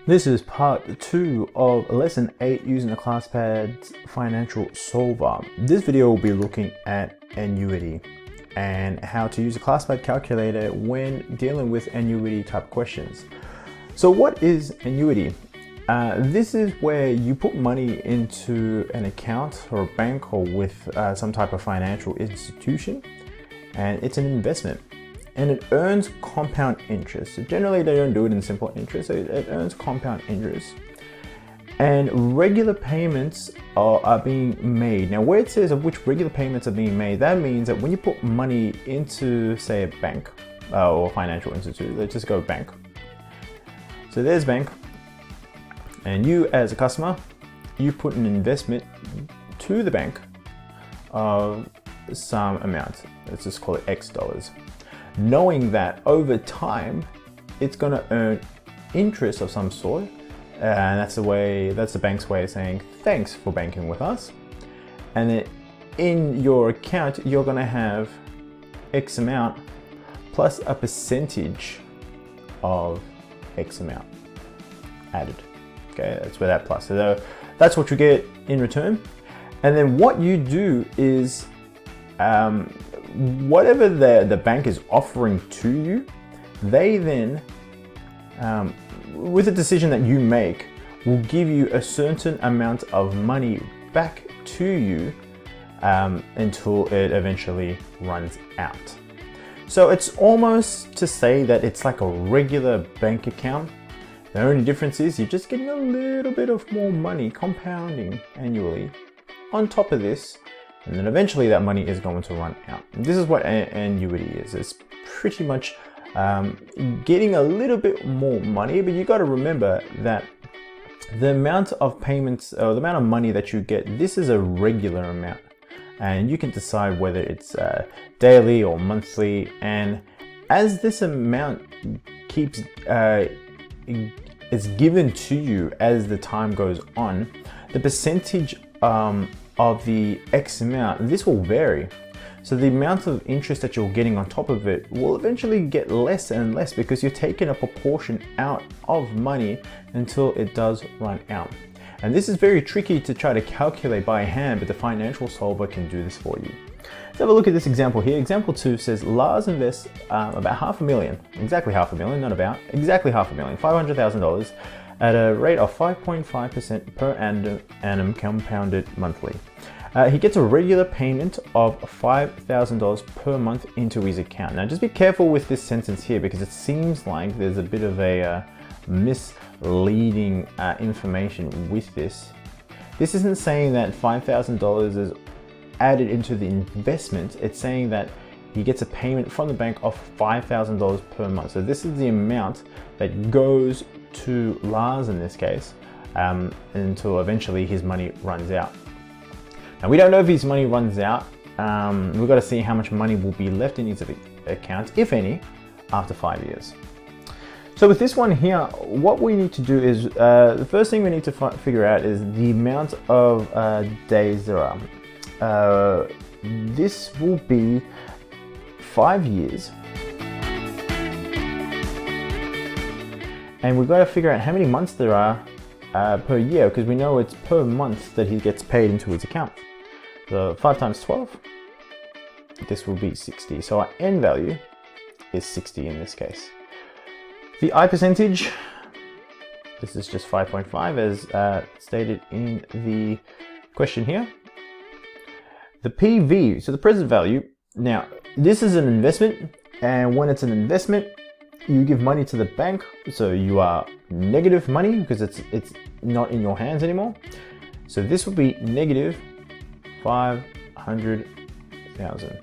This is part 2 of lesson 8 using the Classpads financial solver. This video will be looking at annuity and how to use a Classpad calculator when dealing with annuity type questions. So what is annuity? This is where you put money into an account or a bank or with some type of financial institution, and it's an investment. And it earns compound interest. So generally they don't do it in simple interest, so it earns compound interest. And regular payments are being made. Now where it says of which regular payments are being made, that means that when you put money into, say, a bank or financial institute, let's just go bank. So there's bank, and you as a customer, you put an investment to the bank of some amount. Let's just call it X dollars. Knowing that over time it's going to earn interest of some sort, and that's the bank's way of saying thanks for banking with us. And then in your account you're going to have X amount plus a percentage of X amount added. Okay, that's where that plus. So that's what you get in return. And then what you do is whatever the bank is offering to you, they then, with a decision that you make, will give you a certain amount of money back to you until it eventually runs out. So it's almost to say that it's like a regular bank account. The only difference is you're just getting a little bit of more money compounding annually on top of this. And then eventually that money is going to run out. And this is what annuity is. It's pretty much getting a little bit more money, but you got to remember that the amount of payments or the amount of money that you get, this is a regular amount. And you can decide whether it's daily or monthly. And as this amount keeps, is given to you as the time goes on, the percentage of the X amount, this will vary. So the amount of interest that you're getting on top of it will eventually get less and less because you're taking a proportion out of money until it does run out. And this is very tricky to try to calculate by hand, but the financial solver can do this for you. Let's have a look at this example here. Example 2 says Lars invests about $500,000, exactly $500,000, not about, exactly $500,000, $500,000 at a rate of 5.5% per annum compounded monthly. He gets a regular payment of $5,000 per month into his account. Now just be careful with this sentence here because it seems like there's a bit of a misleading information with this. This isn't saying that $5,000 is added into the investment. It's saying that he gets a payment from the bank of $5,000 per month. So this is the amount that goes to Lars in this case until eventually his money runs out. Now we don't know if his money runs out. We've got to see how much money will be left in his account, if any, after 5 years. So with this one here, what we need to do is, the first thing we need to figure out is the amount of days there are. This will be 5 years. And we've got to figure out how many months there are per year, because we know it's per month that he gets paid into his account. So 5 times 12, this will be 60. So our end value is 60 in this case. The I percentage, this is just 5.5 as stated in the question here. The PV, so the present value. Now, this is an investment, and when it's an investment, you give money to the bank, so you are negative money because it's not in your hands anymore. So this will be negative 500,000.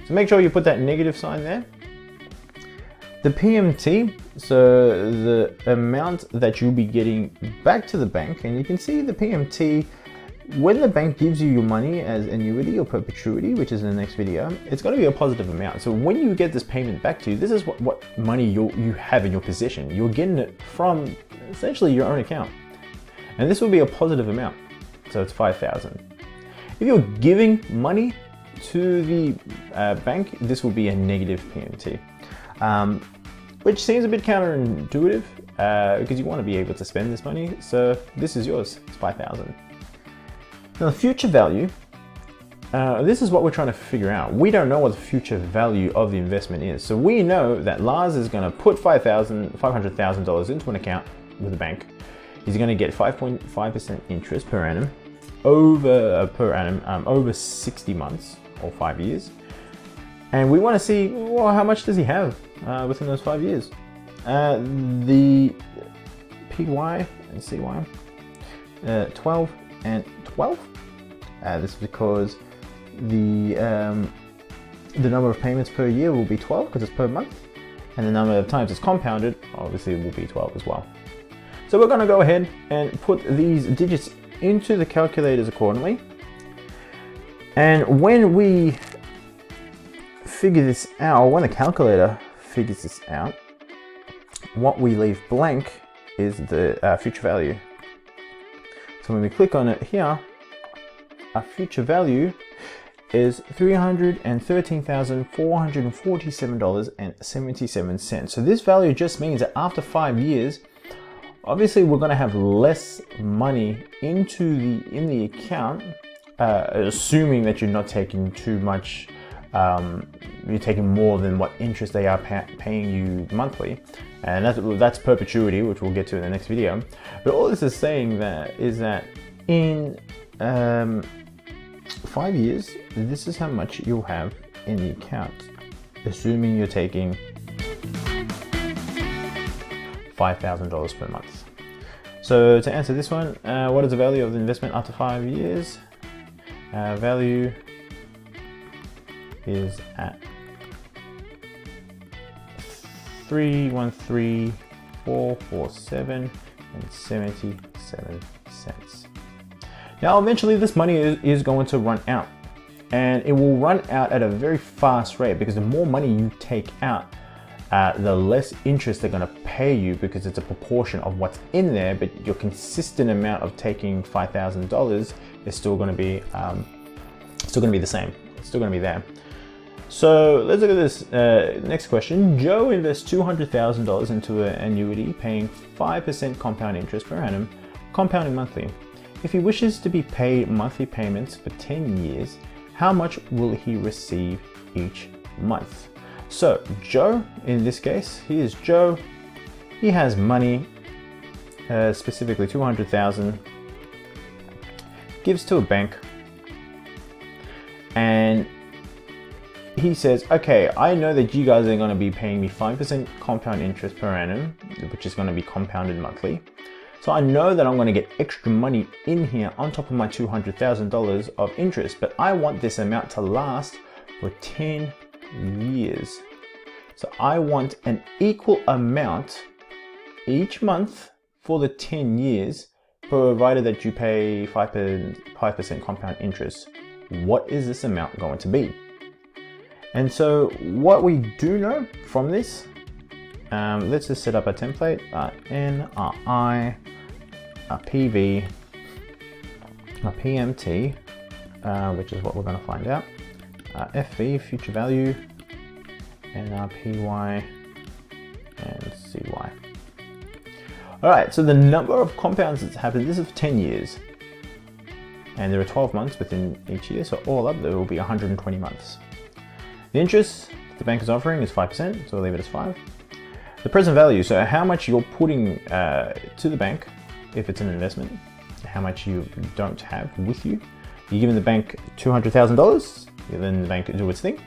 So make sure you put that negative sign there. The PMT, so the amount that you'll be getting back to the bank, and you can see the PMT, when the bank gives you your money as annuity or perpetuity, which is in the next video, it's going to be a positive amount. So when you get this payment back to you, this is what money you have in your possession. You're getting it from essentially your own account. And this will be a positive amount. So it's 5,000. If you're giving money to the bank, this will be a negative PMT. which seems a bit counterintuitive. because you want to be able to spend this money. So this is yours, it's 5,000. Now the future value, this is what we're trying to figure out. We don't know what the future value of the investment is. So we know that Lars is going to put $500,000 into an account with a bank. He's going to get 5.5% interest per annum over 60 months or 5 years. And we want to see, well, how much does he have within those 5 years? The PY and CY, 12 and 12. This is because the number of payments per year will be 12 because it's per month, and the number of times it's compounded obviously will be 12 as well. So we're going to go ahead and put these digits into the calculators accordingly, and when we figure this out, when the calculator figures this out, what we leave blank is the future value. So when we click on it here, our future value is $313,447.77. So this value just means that after 5 years, obviously we're going to have less money in the account, assuming that you're not taking too much. You're taking more than what interest they are paying you monthly, and that's perpetuity, which we'll get to in the next video. But all this is saying is that in 5 years, this is how much you'll have in the account, assuming you're taking $5,000 per month. So to answer this one, what is the value of the investment after 5 years? Value is at 313,447.77 cents. Now eventually this money is going to run out, and it will run out at a very fast rate, because the more money you take out, the less interest they're going to pay you, because it's a proportion of what's in there, but your consistent amount of taking $5,000 is still going to be the same. It's still going to be there. So let's look at this next question. Joe invests $200,000 into an annuity paying 5% compound interest per annum, compounding monthly. If he wishes to be paid monthly payments for 10 years, how much will he receive each month? So Joe, in this case, here's Joe. He has money, specifically $200,000, gives to a bank, and he says, okay, I know that you guys are going to be paying me 5% compound interest per annum, which is going to be compounded monthly. So I know that I'm going to get extra money in here on top of my $200,000 of interest, but I want this amount to last for 10 years. So I want an equal amount each month for the 10 years, provided that you pay 5% compound interest. What is this amount going to be? And so what we do know from this, let's just set up a template, NRI, a PV, a PMT, which is what we're going to find out, FV, future value, and our PY and CY. All right, so the number of compounds that's happened, this is for 10 years. And there are 12 months within each year, so all up there will be 120 months. The interest the bank is offering is 5%, so we'll leave it as 5. The present value, so how much you're putting to the bank if it's an investment, how much you don't have with you. You're giving the bank $200,000, then the bank do its thing.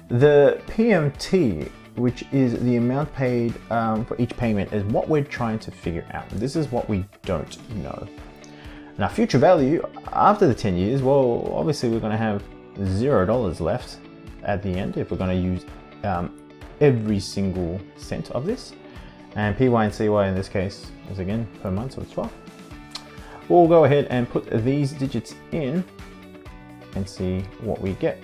The PMT, which is the amount paid for each payment, is what we're trying to figure out. This is what we don't know. Now, future value after the 10 years, well, obviously we're going to have $0 left at the end if we're going to use every single cent of this. And PY and CY in this case is again per month, so it's 12. We'll go ahead and put these digits in and see what we get.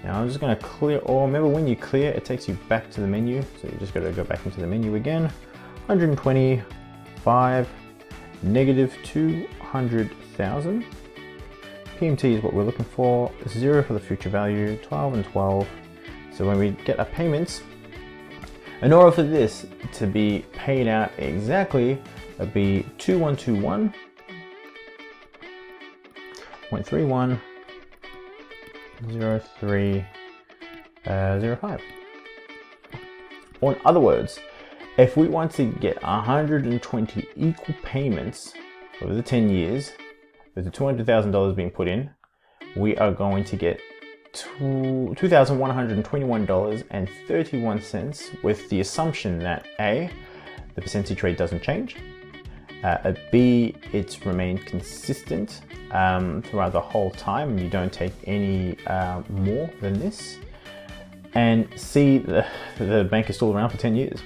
Now I'm just going to clear all. Remember, when you clear, it takes you back to the menu, so you just got to go back into the menu again. 125 negative 200,000. PMT is what we're looking for. 0 for the future value, 12 and 12. So when we get our payments, In order for this to be paid out exactly, it'd be 2121.310305. Or in other words, if we want to get 120 equal payments over the 10 years, with the $200,000 being put in, we are going to get $2,121.31 with the assumption that A, the percentage rate doesn't change, B, it's remained consistent throughout the whole time, you don't take any more than this, and C, the bank is still around for 10 years.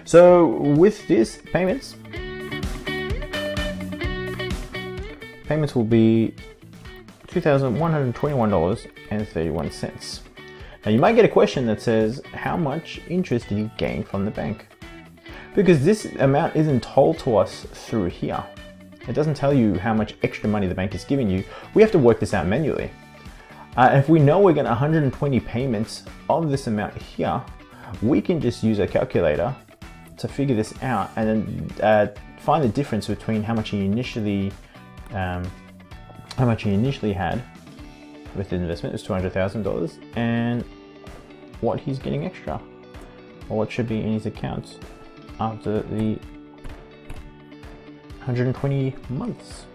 So with this, payments will be $2,121.31. Now you might get a question that says, how much interest did he gain from the bank? Because this amount isn't told to us through here. It doesn't tell you how much extra money the bank is giving you. We have to work this out manually. If we know we're getting 120 payments of this amount here, we can just use a calculator to figure this out and then find the difference between how much he initially had with the investment, is $200,000, and what he's getting extra, or what should be in his account after the 120 months.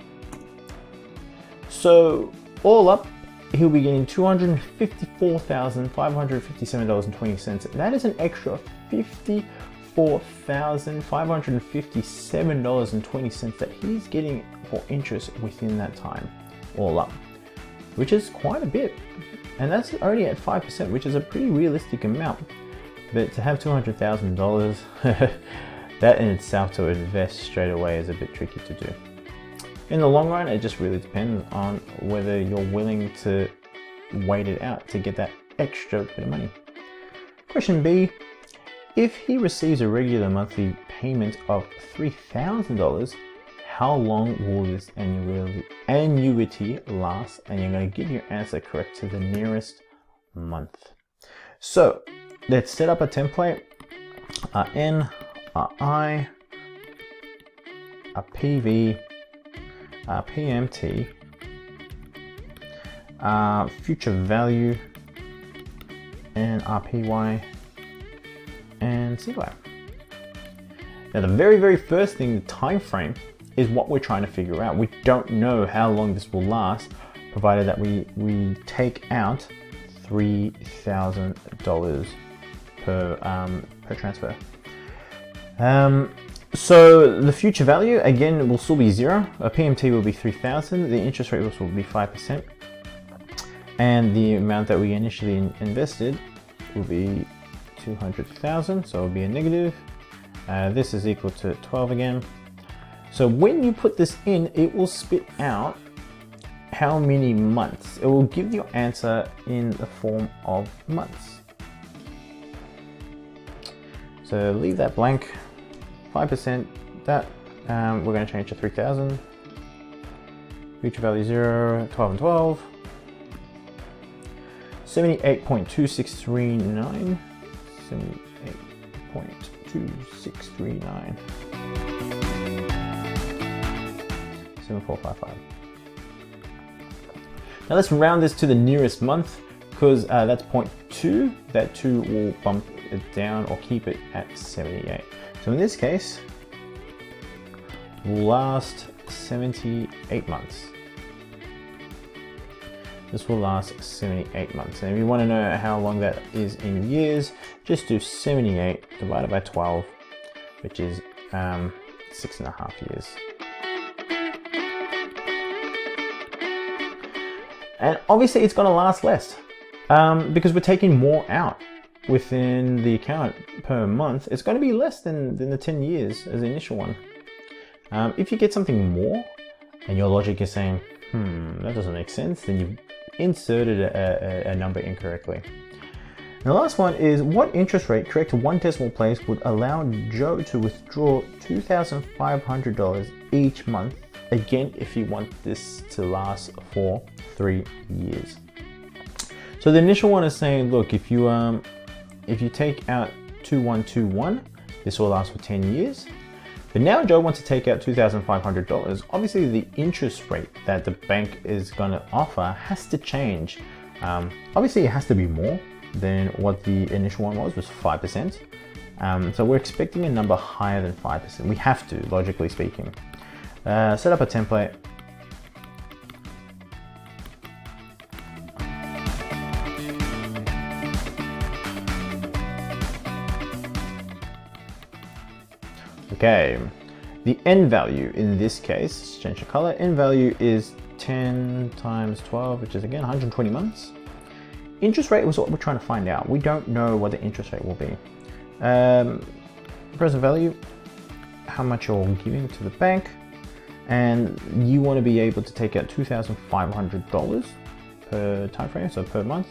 So all up, he'll be getting $254,557.20. That is an extra $54,557.20 that he's getting for interest within that time, all up, which is quite a bit. And that's already at 5%, which is a pretty realistic amount. But to have $200,000, that in itself to invest straight away is a bit tricky to do. In the long run, it just really depends on whether you're willing to wait it out to get that extra bit of money. Question B, if he receives a regular monthly payment of $3,000, how long will this annuity last? And you're going to give your answer correct to the nearest month. So let's set up a template, N, I, a PV, PMT, future value, and RPY, and CY. Now the very first thing, the time frame, is what we're trying to figure out. We don't know how long this will last, provided that we take out $3,000 per transfer. So the future value, again, will still be 0. A PMT will be 3,000. The interest rate will still be 5%. And the amount that we initially invested will be 200,000, so it'll be a negative. This is equal to 12 again. So when you put this in, it will spit out how many months. It will give your answer in the form of months. So leave that blank. 5%, that we're going to change to 3,000. Future value 0, 12 and 12. 78.2639. 78.2639. 7455. Now let's round this to the nearest month, because that's 0.2. That 2 will bump it down or keep it at 78. So in this case, will last 78 months. This will last 78 months. And if you want to know how long that is in years, just do 78 divided by 12, which is 6.5 years. And obviously it's going to last less because we're taking more out within the account per month. It's going to be less than the 10 years as the initial one. If you get something more and your logic is saying, that doesn't make sense, then you've inserted a number incorrectly. And the last one is, what interest rate, correct to one decimal place, would allow Joe to withdraw $2,500 each month, again if you want this to last for 3 years. So the initial one is saying, look, if you take out 0.2121. This will last for 10 years. But now Joe wants to take out $2,500. Obviously the interest rate that the bank is going to offer has to change. Obviously it has to be more than what the initial one was 5%. So we're expecting a number higher than 5%. We have to, logically speaking. Set up a template. Okay, the end value in this case, let's change the color, end value is 10 times 12, which is again 120 months. Interest rate was what we're trying to find out. We don't know what the interest rate will be. Present value, how much you're giving to the bank, and you want to be able to take out $2,500 per time frame, so per month,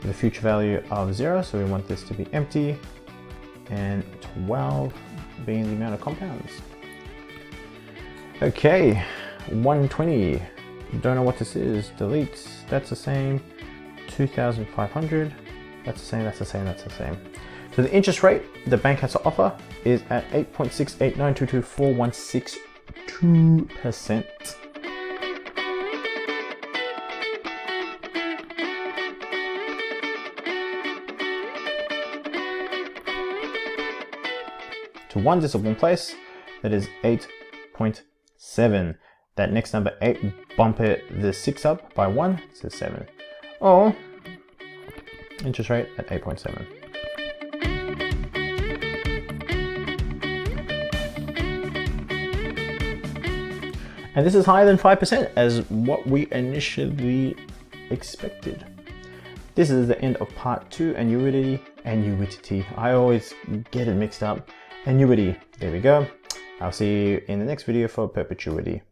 with a future value of 0. So we want this to be empty, and 12 being the amount of compounds. Okay, 120. Don't know what this is. Delete. That's the same. 2,500. That's the same. That's the same. That's the same. So the interest rate the bank has to offer is at 8.689224162%. To one decimal place, that is 8.7. That next number 8, bump it the 6 up by 1, so 7. Or interest rate at 8.7. And this is higher than 5% as what we initially expected. This is the end of part 2, annuity. I always get it mixed up. Annuity, there we go. I'll see you in the next video for perpetuity.